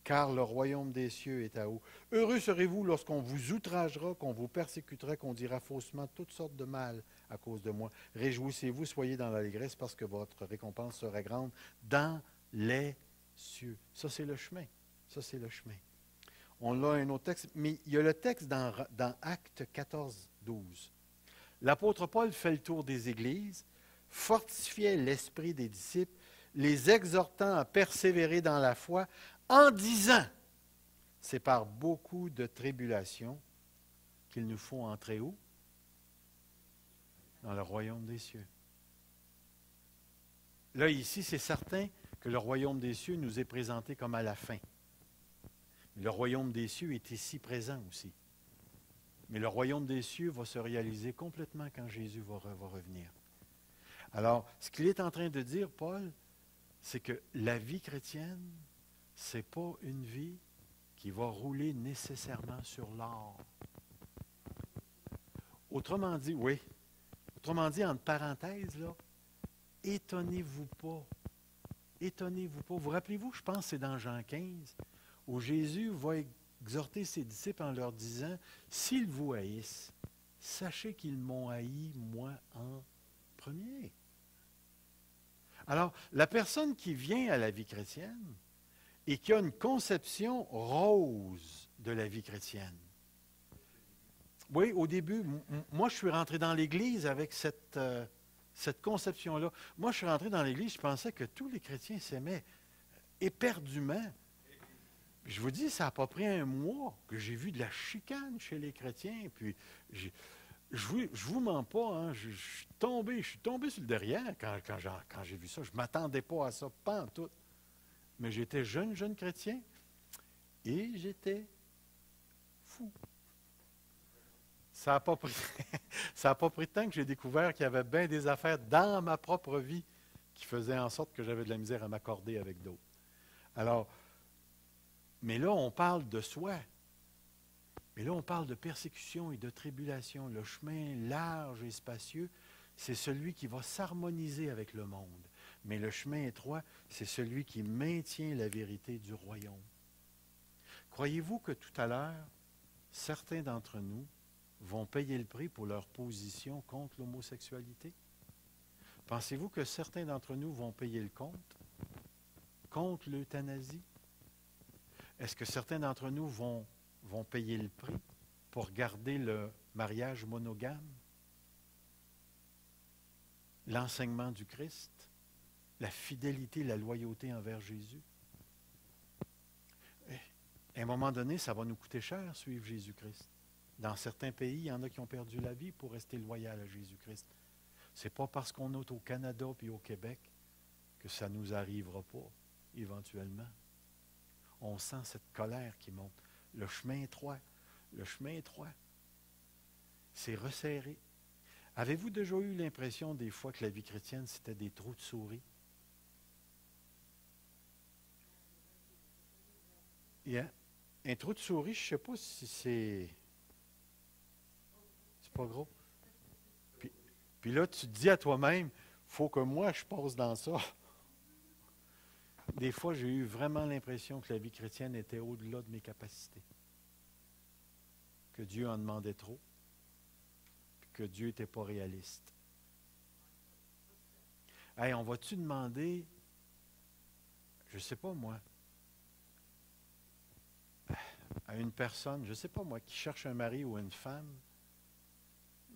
car le royaume des cieux est à eux. Heureux serez-vous lorsqu'on vous outragera, qu'on vous persécutera, qu'on dira faussement toutes sortes de mal à cause de moi. Réjouissez-vous, soyez dans l'allégresse, parce que votre récompense sera grande dans les cieux. » Ça, c'est le chemin. Ça, c'est le chemin. On a un autre texte, mais il y a le texte dans Actes 14, 12. L'apôtre Paul fait le tour des églises, fortifiait l'esprit des disciples, les exhortant à persévérer dans la foi, en disant, c'est par beaucoup de tribulations qu'il nous faut entrer où? Dans le royaume des cieux. Là, ici, c'est certain que le royaume des cieux nous est présenté comme à la fin. Le royaume des cieux est ici présent aussi. Mais le royaume des cieux va se réaliser complètement quand Jésus va revenir. Alors, ce qu'il est en train de dire, Paul, c'est que la vie chrétienne, ce n'est pas une vie qui va rouler nécessairement sur l'or. Autrement dit, oui. Autrement dit, entre parenthèses, là, étonnez-vous pas. Étonnez-vous pas. Vous rappelez-vous, je pense que c'est dans Jean 15, où Jésus va exhorter ses disciples en leur disant, « S'ils vous haïssent, sachez qu'ils m'ont haï, moi, en premier. » Alors, la personne qui vient à la vie chrétienne et qui a une conception rose de la vie chrétienne. Oui, au début, moi, je suis rentré dans l'Église avec cette conception-là. Moi, je suis rentré dans l'Église, je pensais que tous les chrétiens s'aimaient éperdument. Je vous dis, ça n'a pas pris un mois que j'ai vu de la chicane chez les chrétiens. Puis, je vous mens pas, hein, je suis tombé sur le derrière quand j'ai vu ça. Je ne m'attendais pas à ça, pas en tout. Mais j'étais jeune chrétien et j'étais fou. Ça n'a pas pris, ça a pas pris de temps que j'ai découvert qu'il y avait bien des affaires dans ma propre vie qui faisaient en sorte que j'avais de la misère à m'accorder avec d'autres. Alors, mais là, on parle de soi. Mais là, on parle de persécution et de tribulation. Le chemin large et spacieux, c'est celui qui va s'harmoniser avec le monde. Mais le chemin étroit, c'est celui qui maintient la vérité du royaume. Croyez-vous que tout à l'heure, certains d'entre nous vont payer le prix pour leur position contre l'homosexualité? Pensez-vous que certains d'entre nous vont payer le compte contre l'euthanasie? Est-ce que certains d'entre nous vont payer le prix pour garder le mariage monogame? L'enseignement du Christ? La fidélité, la loyauté envers Jésus? À un moment donné, ça va nous coûter cher, suivre Jésus-Christ. Dans certains pays, il y en a qui ont perdu la vie pour rester loyal à Jésus-Christ. Ce n'est pas parce qu'on est au Canada puis au Québec que ça ne nous arrivera pas, éventuellement. On sent cette colère qui monte. Le chemin étroit, c'est resserré. Avez-vous déjà eu l'impression des fois que la vie chrétienne, c'était des trous de souris? Yeah. Un trou de souris, je ne sais pas si c'est pas gros. Puis là, tu te dis à toi-même, il faut que moi, je passe dans ça. Des fois, j'ai eu vraiment l'impression que la vie chrétienne était au-delà de mes capacités. Que Dieu en demandait trop. Puis que Dieu n'était pas réaliste. Hey, on va-tu demander, je ne sais pas moi, à une personne, je ne sais pas moi, qui cherche un mari ou une femme,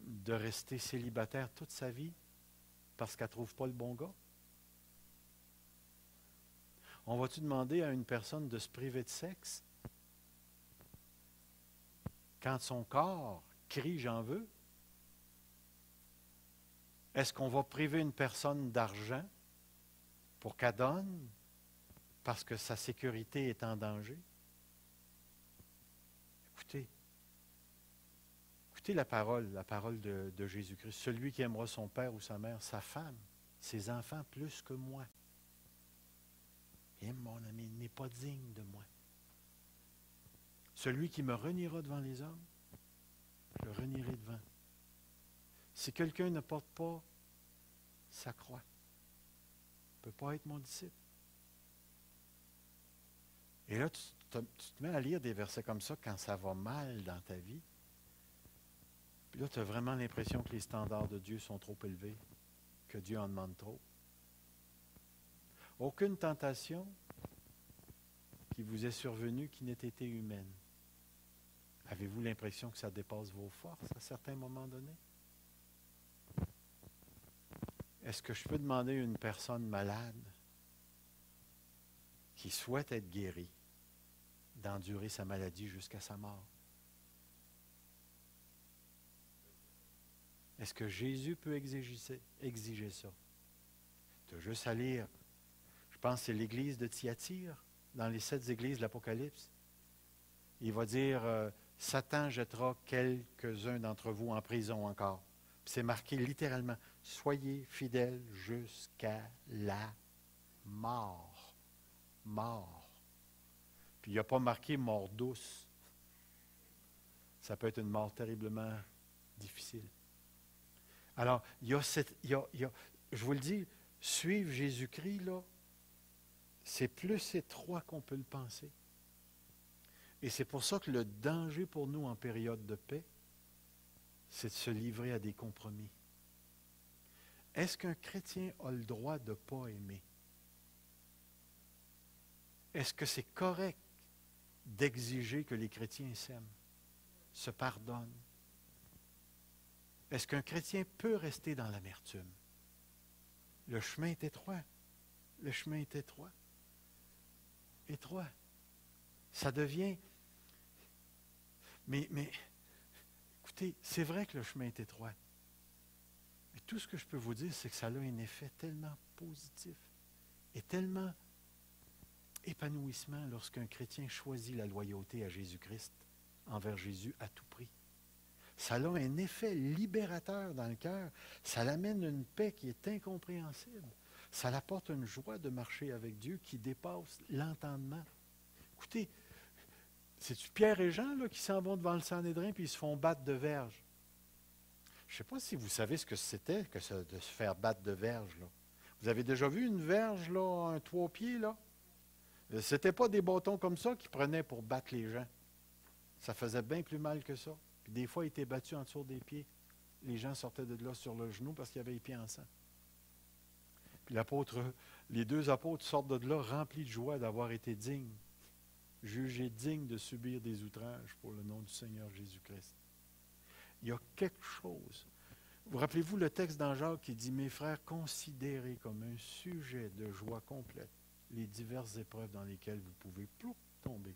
de rester célibataire toute sa vie parce qu'elle ne trouve pas le bon gars? On va-tu demander à une personne de se priver de sexe quand son corps crie « j'en veux »? Est-ce qu'on va priver une personne d'argent pour qu'elle donne parce que sa sécurité est en danger? Écoutez la parole de Jésus-Christ. Celui qui aimera son père ou sa mère, sa femme, ses enfants plus que moi. Et mon ami, il n'est pas digne de moi. Celui qui me reniera devant les hommes, je le renierai devant. Si quelqu'un ne porte pas sa croix, il ne peut pas être mon disciple. Et là, tu te mets à lire des versets comme ça quand ça va mal dans ta vie. Puis là, tu as vraiment l'impression que les standards de Dieu sont trop élevés, que Dieu en demande trop. Aucune tentation qui vous est survenue qui n'ait été humaine. Avez-vous l'impression que ça dépasse vos forces à certains moments donnés? Est-ce que je peux demander à une personne malade qui souhaite être guérie d'endurer sa maladie jusqu'à sa mort? Est-ce que Jésus peut exiger ça? Tu as juste à lire, je pense que c'est l'église de Thyatire, dans les 7 églises de l'Apocalypse. Il va dire, Satan jettera quelques-uns d'entre vous en prison encore. Puis c'est marqué littéralement, soyez fidèles jusqu'à la mort. Mort. Puis il n'y a pas marqué mort douce. Ça peut être une mort terriblement difficile. Alors, je vous le dis, suivre Jésus-Christ, là, c'est plus étroit qu'on peut le penser. Et c'est pour ça que le danger pour nous en période de paix, c'est de se livrer à des compromis. Est-ce qu'un chrétien a le droit de ne pas aimer? Est-ce que c'est correct d'exiger que les chrétiens s'aiment, se pardonnent? Est-ce qu'un chrétien peut rester dans l'amertume? Le chemin est étroit. Le chemin est étroit. Étroit. Ça devient... Mais écoutez, c'est vrai que le chemin est étroit. Mais tout ce que je peux vous dire, c'est que ça a un effet tellement positif et tellement épanouissement lorsqu'un chrétien choisit la loyauté à Jésus-Christ, envers Jésus à tout prix. Ça a un effet libérateur dans le cœur. Ça l'amène une paix qui est incompréhensible. Ça l'apporte une joie de marcher avec Dieu qui dépasse l'entendement. Écoutez, c'est-tu Pierre et Jean là, qui s'en vont devant le Sanhédrin puis ils se font battre de verge? Je ne sais pas si vous savez ce que c'était que ça, de se faire battre de verge. Là. Vous avez déjà vu une verge, là, un 3 pieds, là? C'était pas des bâtons comme ça qu'ils prenaient pour battre les gens. Ça faisait bien plus mal que ça. Puis des fois, ils étaient battus en dessous des pieds. Les gens sortaient de là sur le genou parce qu'il y avait les pieds en sang. Puis les deux apôtres sortent de là remplis de joie d'avoir été dignes, jugés dignes de subir des outrages pour le nom du Seigneur Jésus-Christ. Il y a quelque chose. Vous rappelez-vous le texte dans Jacques qui dit « Mes frères, considérez comme un sujet de joie complète les diverses épreuves dans lesquelles vous pouvez tomber,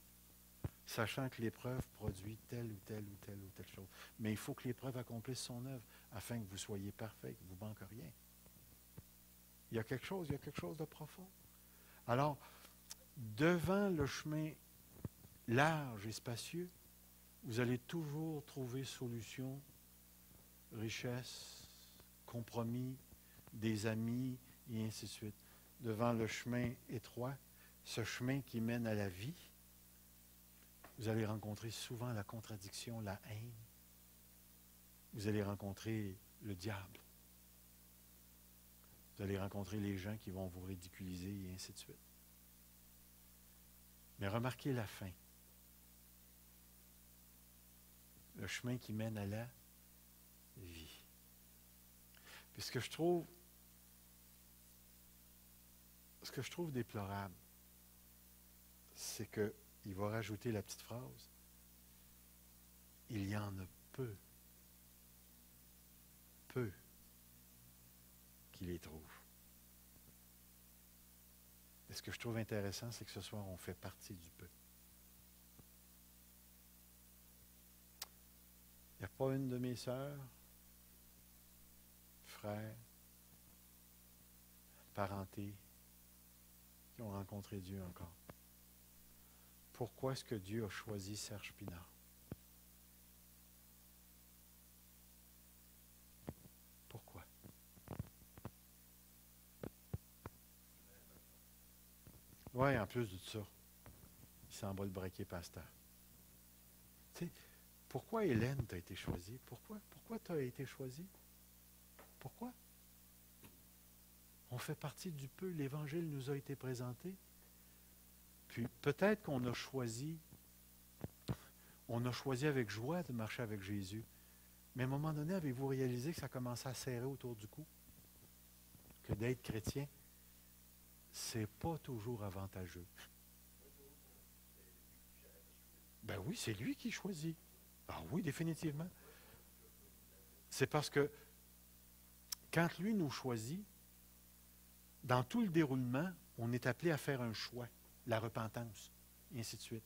sachant que l'épreuve produit telle ou telle ou telle ou telle chose. Mais il faut que l'épreuve accomplisse son œuvre afin que vous soyez parfait, que vous ne manquez rien. » Il y a quelque chose de profond. Alors, devant le chemin large et spacieux, vous allez toujours trouver solution, richesse, compromis, des amis, et ainsi de suite. Devant le chemin étroit, ce chemin qui mène à la vie, vous allez rencontrer souvent la contradiction, la haine. Vous allez rencontrer le diable. Vous allez rencontrer les gens qui vont vous ridiculiser, et ainsi de suite. Mais remarquez la fin. Le chemin qui mène à la vie. Puis ce que je trouve déplorable, c'est qu'il va rajouter la petite phrase « Il y en a peu qui les trouvent. » Et ce que je trouve intéressant, c'est que ce soir, on fait partie du peu. Il n'y a pas une de mes sœurs, frères, parentés, qui ont rencontré Dieu encore. Pourquoi est-ce que Dieu a choisi Serge Pinard? Pourquoi? Oui, en plus de ça, il s'en va le braquer pasteur. Tu sais, pourquoi Hélène t'a été choisie? Pourquoi tu as été choisie? Pourquoi? On fait partie du peu. L'Évangile nous a été présenté. Puis peut-être qu'on a choisi avec joie de marcher avec Jésus. Mais à un moment donné, avez-vous réalisé que ça commençait à serrer autour du cou? Que d'être chrétien, c'est pas toujours avantageux. Ben oui, c'est lui qui choisit. Ah oui, définitivement. C'est parce que quand lui nous choisit, dans tout le déroulement, on est appelé à faire un choix, la repentance, et ainsi de suite.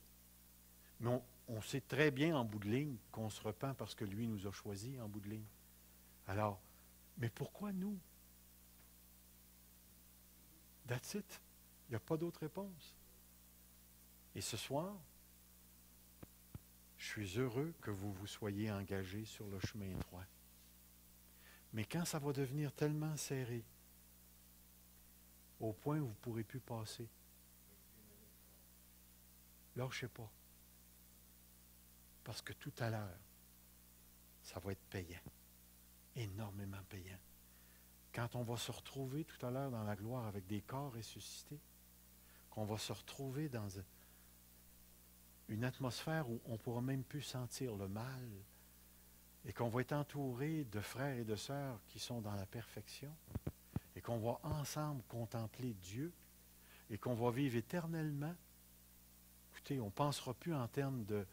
Mais on sait très bien en bout de ligne qu'on se repent parce que lui nous a choisis en bout de ligne. Alors, mais pourquoi nous? That's it. Il n'y a pas d'autre réponse. Et ce soir, je suis heureux que vous vous soyez engagés sur le chemin étroit. Mais quand ça va devenir tellement serré, au point où vous ne pourrez plus passer, lâchez pas. Parce que tout à l'heure, ça va être payant. Énormément payant. Quand on va se retrouver tout à l'heure dans la gloire avec des corps ressuscités, qu'on va se retrouver dans une atmosphère où on ne pourra même plus sentir le mal et qu'on va être entouré de frères et de sœurs qui sont dans la perfection, qu'on va ensemble contempler Dieu et qu'on va vivre éternellement. Écoutez, on ne pensera plus en termes de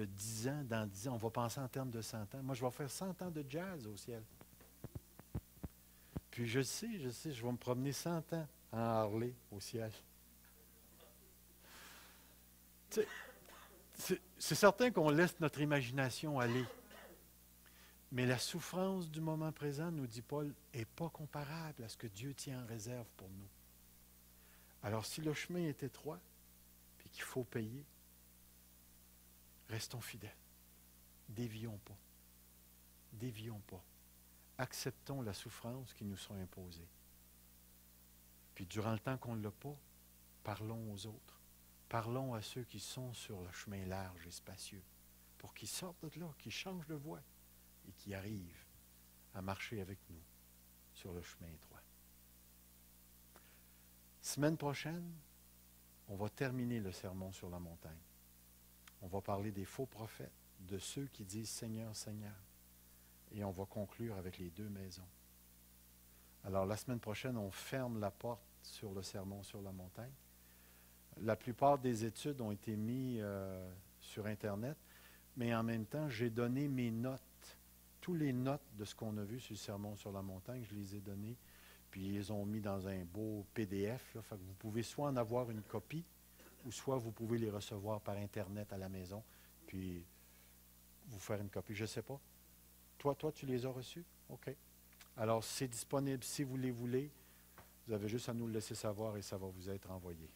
10 ans, dans 10 ans, on va penser en termes de 100 ans. Moi, je vais faire 100 ans de jazz au ciel. Puis je sais, je vais me promener 100 ans en Harley au ciel. Tu sais, c'est certain qu'on laisse notre imagination aller. Mais la souffrance du moment présent, nous dit Paul, n'est pas comparable à ce que Dieu tient en réserve pour nous. Alors si le chemin est étroit, puis qu'il faut payer, restons fidèles. Dévions pas. Dévions pas. Acceptons la souffrance qui nous sont imposées. Puis durant le temps qu'on ne l'a pas, parlons aux autres. Parlons à ceux qui sont sur le chemin large et spacieux, pour qu'ils sortent de là, qu'ils changent de voie et qu'ils arrivent à marcher avec nous sur le chemin étroit. Semaine prochaine, on va terminer le sermon sur la montagne. On va parler des faux prophètes, de ceux qui disent Seigneur, Seigneur. Et on va conclure avec les 2 maisons. Alors la semaine prochaine, on ferme la porte sur le sermon sur la montagne. La plupart des études ont été mises sur Internet, mais en même temps, j'ai donné mes notes. Toutes les notes de ce qu'on a vu sur le sermon sur la montagne, je les ai données, puis ils les ont mis dans un beau PDF. Là, fait que vous pouvez soit en avoir une copie, ou soit vous pouvez les recevoir par Internet à la maison, puis vous faire une copie. Je ne sais pas. Toi, tu les as reçus? OK. Alors, c'est disponible si vous les voulez. Vous avez juste à nous le laisser savoir et ça va vous être envoyé.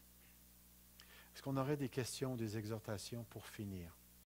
Est-ce qu'on aurait des questions, des exhortations pour finir?